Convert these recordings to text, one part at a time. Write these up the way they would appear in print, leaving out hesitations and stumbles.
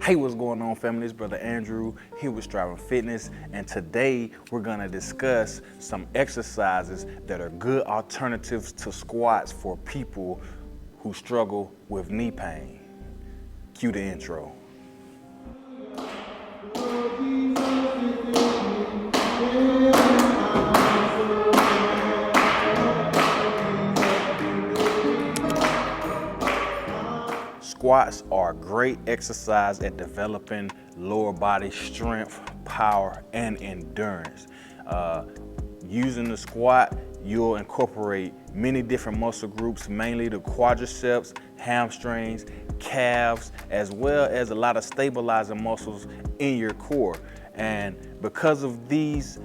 Hey, what's going on, family? It's Brother Andrew here with Striving Fitness, and today we're gonna discuss some exercises that are good alternatives to squats for people who struggle with knee pain. Cue the intro. Squats are a great exercise at developing lower body strength, power, and endurance. Using the squat, you'll incorporate many different muscle groups, mainly the quadriceps, hamstrings, calves, as well as a lot of stabilizing muscles in your core. And because of these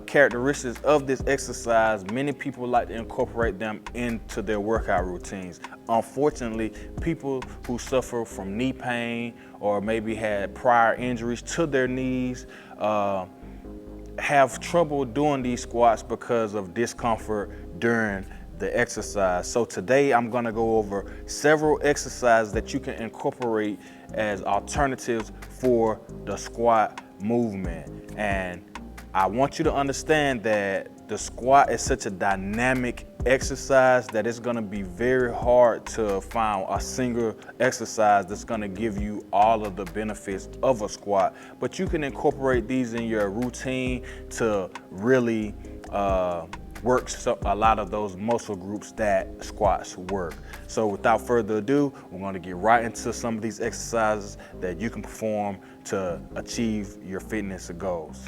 characteristics of this exercise, many people like to incorporate them into their workout routines. Unfortunately, people who suffer from knee pain or maybe had prior injuries to their knees have trouble doing these squats because of discomfort during the exercise. So today I'm gonna go over several exercises that you can incorporate as alternatives for the squat movement. And I want you to understand that the squat is such a dynamic exercise that it's gonna be very hard to find a single exercise that's gonna give you all of the benefits of a squat. But you can incorporate these in your routine to really work a lot of those muscle groups that squats work. So without further ado, we're going to get right into some of these exercises that you can perform to achieve your fitness goals.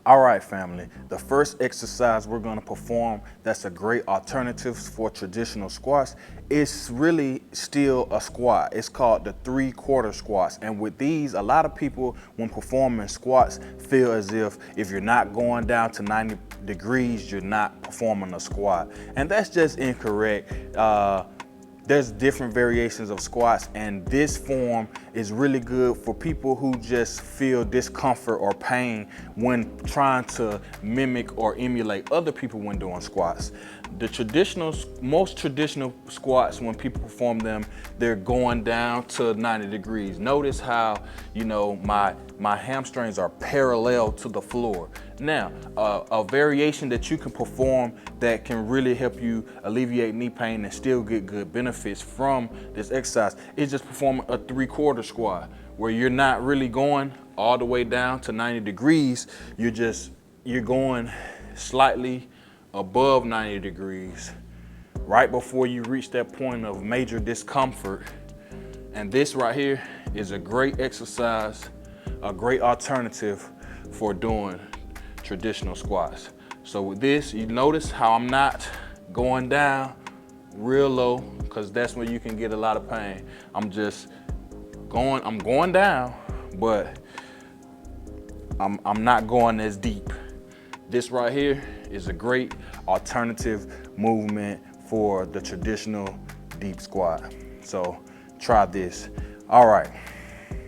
All right, family, the first exercise we're going to perform that's a great alternative for traditional squats is really still a squat. It's called the 3/4 squats. And with these, a lot of people when performing squats feel as if you're not going down to 90 degrees, you're not performing a squat. And that's just incorrect. There's different variations of squats, and this form is really good for people who just feel discomfort or pain when trying to mimic or emulate other people when doing squats. Most traditional squats, when people perform them, they're going down to 90 degrees. Notice how, my hamstrings are parallel to the floor. Now, a variation that you can perform that can really help you alleviate knee pain and still get good benefits from this exercise is just performing a 3/4 squat, where you're not really going all the way down to 90 degrees. You're going slightly above 90 degrees, right before you reach that point of major discomfort. And this right here is a great exercise, a great alternative for doing traditional squats. So with this, you notice how I'm not going down real low, because that's where you can get a lot of pain. I'm going down, but I'm not going as deep. This right here is a great alternative movement for the traditional deep squat. So try this. All right.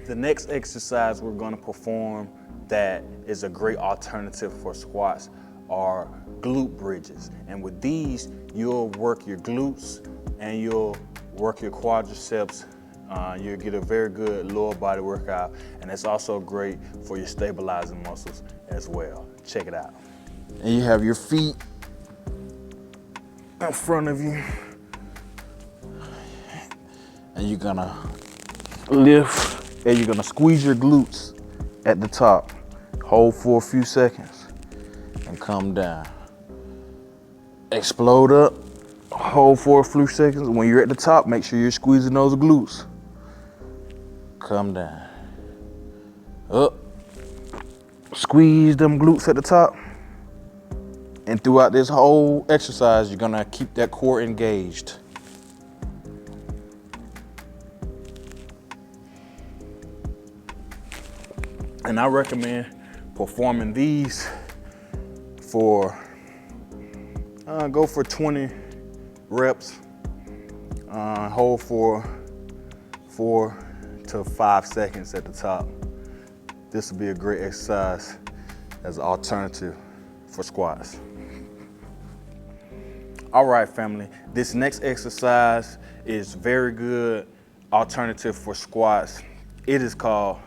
The next exercise we're going to perform that is a great alternative for squats are glute bridges. And with these, you'll work your glutes and you'll work your quadriceps. You'll get a very good lower body workout, and it's also great for your stabilizing muscles as well. Check it out. And you have your feet in front of you, and you're gonna lift, and you're gonna squeeze your glutes at the top. Hold for a few seconds and come down. Explode up, hold for a few seconds. When you're at the top, make sure you're squeezing those glutes. Come down. Up. Squeeze them glutes at the top. And throughout this whole exercise, you're gonna keep that core engaged. And I recommend performing these for, go for 20 reps, hold for 4 to 5 seconds at the top. This will be a great exercise as an alternative for squats. All right, family, this next exercise is very good alternative for squats. It is called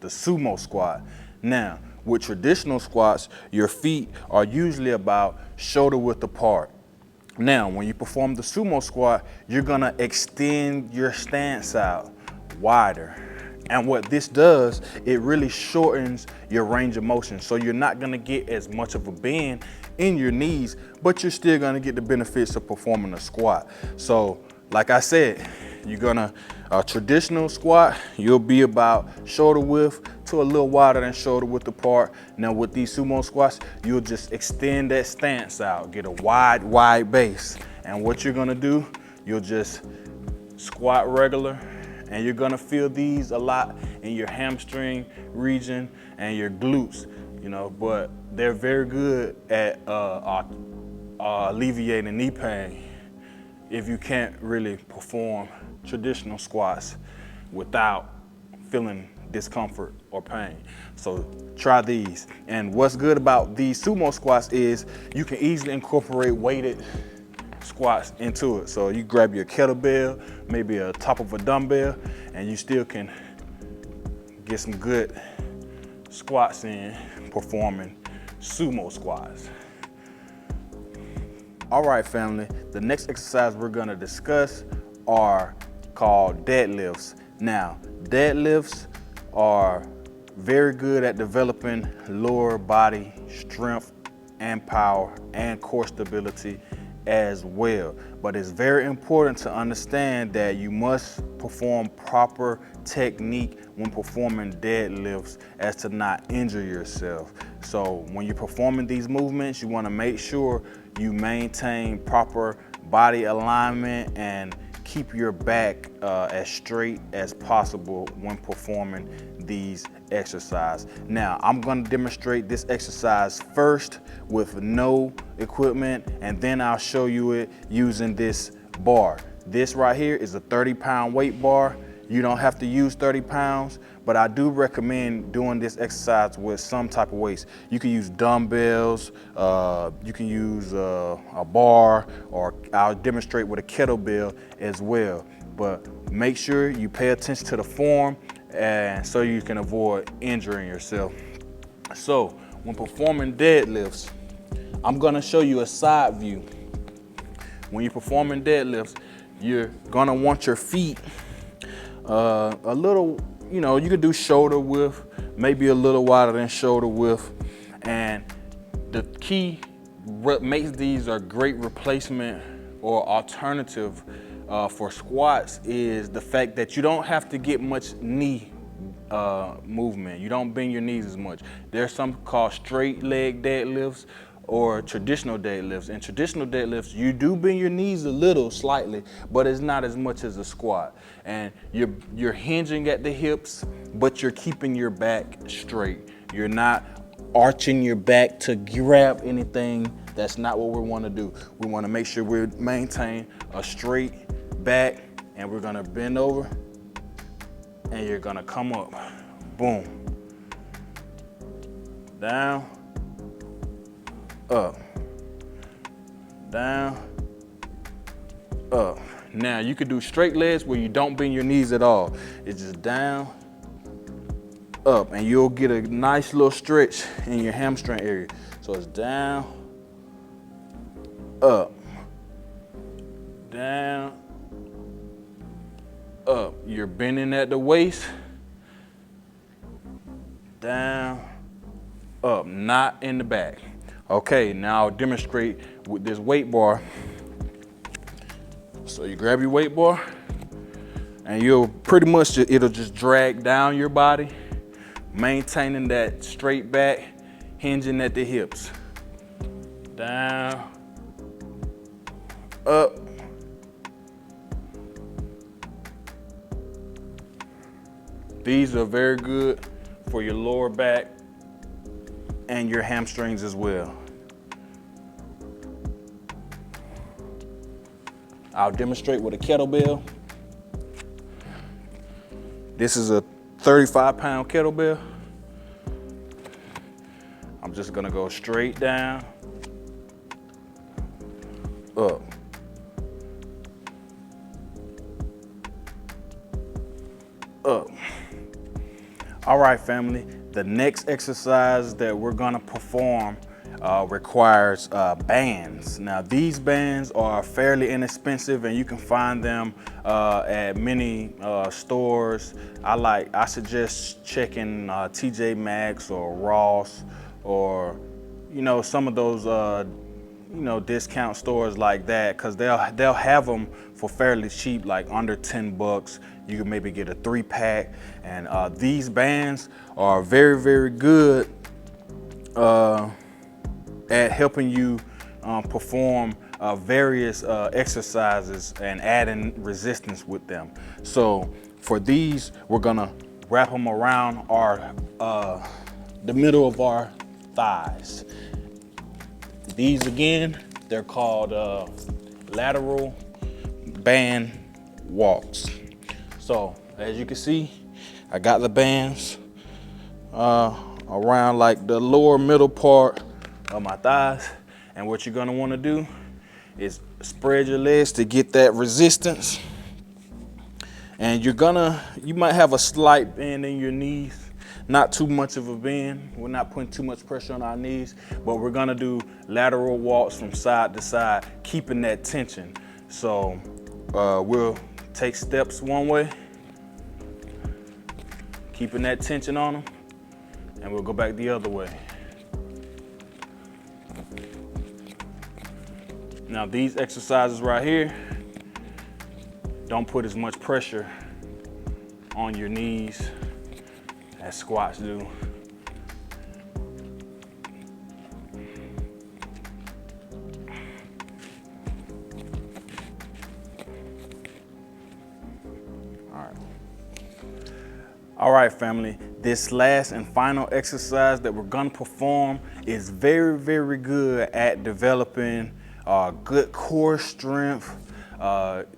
the Sumo Squat. Now, with traditional squats, your feet are usually about shoulder width apart. Now, when you perform the Sumo Squat, you're gonna extend your stance out wider. And what this does, it really shortens your range of motion. So you're not gonna get as much of a bend in your knees, but you're still gonna get the benefits of performing a squat. So, like I said, you're gonna, a traditional squat, you'll be about shoulder width to a little wider than shoulder width apart. Now with these Sumo Squats, you'll just extend that stance out, get a wide base. And what you're gonna do, you'll just squat regular, and you're gonna feel these a lot in your hamstring region and your glutes, you know, but they're very good at alleviating knee pain if you can't really perform traditional squats without feeling discomfort or pain. So try these. And what's good about these Sumo Squats is you can easily incorporate weighted squats into it. So you grab your kettlebell, maybe a top of a dumbbell, and you still can get some good squats in performing Sumo Squats. All right, family, the next exercise we're gonna discuss are called deadlifts. Now, deadlifts are very good at developing lower body strength and power and core stability as well. But it's very important to understand that you must perform proper technique when performing deadlifts as to not injure yourself. So when you're performing these movements, you want to make sure you maintain proper body alignment and keep your back as straight as possible when performing these exercises. Now, I'm going to demonstrate this exercise first with no equipment, and then I'll show you it using this bar. This right here is a 30-pound weight bar. You don't have to use 30 pounds, but I do recommend doing this exercise with some type of weights. You can use dumbbells, you can use a bar, or I'll demonstrate with a kettlebell as well. But make sure you pay attention to the form, and so you can avoid injuring yourself. So when performing deadlifts, I'm gonna show you a side view. When you're performing deadlifts, you're gonna want your feet a little, you know, you could do shoulder width, maybe a little wider than shoulder width. And the key, what makes these a great replacement or alternative for squats is the fact that you don't have to get much knee movement. You don't bend your knees as much. There's some called straight leg deadlifts or traditional deadlifts. In traditional deadlifts, you do bend your knees a little slightly, but it's not as much as a squat. And you're hinging at the hips, but you're keeping your back straight. You're not arching your back to grab anything. That's not what we want to do. We want to make sure we maintain a straight back, and we're gonna bend over, and you're gonna come up, boom, down, up, down, up. Now you could do straight legs where you don't bend your knees at all. It's just down, up, and you'll get a nice little stretch in your hamstring area. So it's down, up, down, up. You're bending at the waist, down, up, not in the back. Okay, now I'll demonstrate with this weight bar. So you grab your weight bar, and you'll pretty much, it'll just drag down your body, maintaining that straight back, hinging at the hips. Down, up, these are very good for your lower back and your hamstrings as well. I'll demonstrate with a kettlebell. This is a 35-pound kettlebell. I'm just gonna go straight down, up, up, All right, family, the next exercise that we're gonna perform requires bands. Now, these bands are fairly inexpensive and you can find them at many stores. I suggest checking TJ Maxx or Ross, or some of those discount stores like that, because they'll have them for fairly cheap, like under 10 bucks. You can maybe get a 3-pack, and these bands are very, very good at helping you perform various exercises and adding resistance with them. So for these, we're gonna wrap them around the middle of our thighs. These again, they're called lateral band walks. So as you can see, I got the bands around like the lower middle part of my thighs. And what you're gonna wanna do is spread your legs to get that resistance. And you might have a slight bend in your knees, not too much of a bend. We're not putting too much pressure on our knees, but we're gonna do lateral walks from side to side, keeping that tension. So we'll take steps one way, keeping that tension on them, and we'll go back the other way. Now these exercises right here don't put as much pressure on your knees as squats do. All right, family, this last and final exercise that we're gonna perform is very, very good at developing good core strength.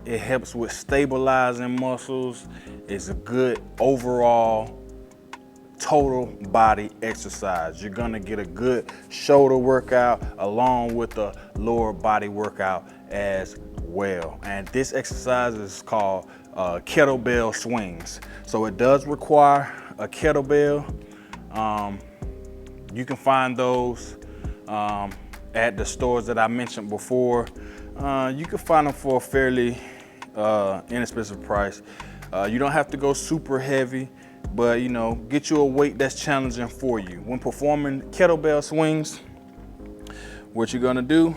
It helps with stabilizing muscles. It's a good overall total body exercise. You're gonna get a good shoulder workout along with the lower body workout as well. And this exercise is called kettlebell swings. So it does require a kettlebell. You can find those at the stores that I mentioned before. You can find them for a fairly inexpensive price. You don't have to go super heavy, but get you a weight that's challenging for you. When performing kettlebell swings, what you're gonna do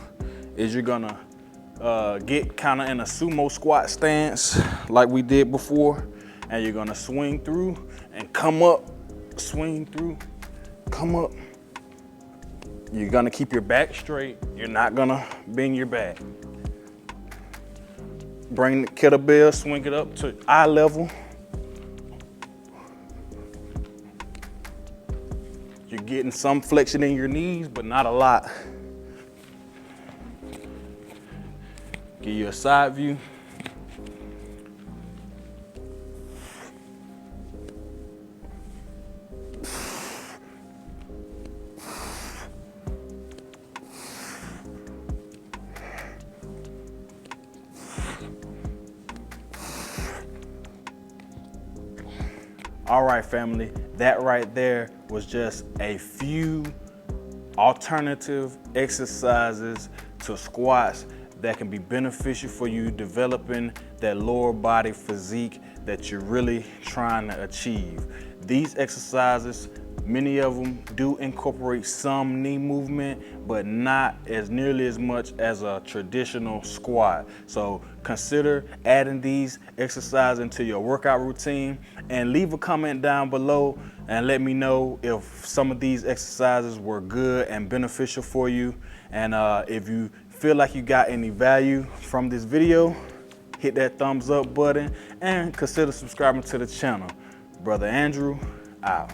is you're gonna get kind of in a sumo squat stance like we did before, and you're gonna swing through and come up, swing through, come up. You're gonna keep your back straight. You're not gonna bend your back. Bring the kettlebell, swing it up to eye level. You're getting some flexion in your knees, but not a lot. Give you a side view. All right, family, that right there was just a few alternative exercises to squats that can be beneficial for you developing that lower body physique that you're really trying to achieve. These exercises, many of them do incorporate some knee movement, but not as nearly as much as a traditional squat. So consider adding these exercises into your workout routine, and leave a comment down below and let me know if some of these exercises were good and beneficial for you. And if you feel like you got any value from this video, hit that thumbs up button and consider subscribing to the channel. Brother Andrew, out.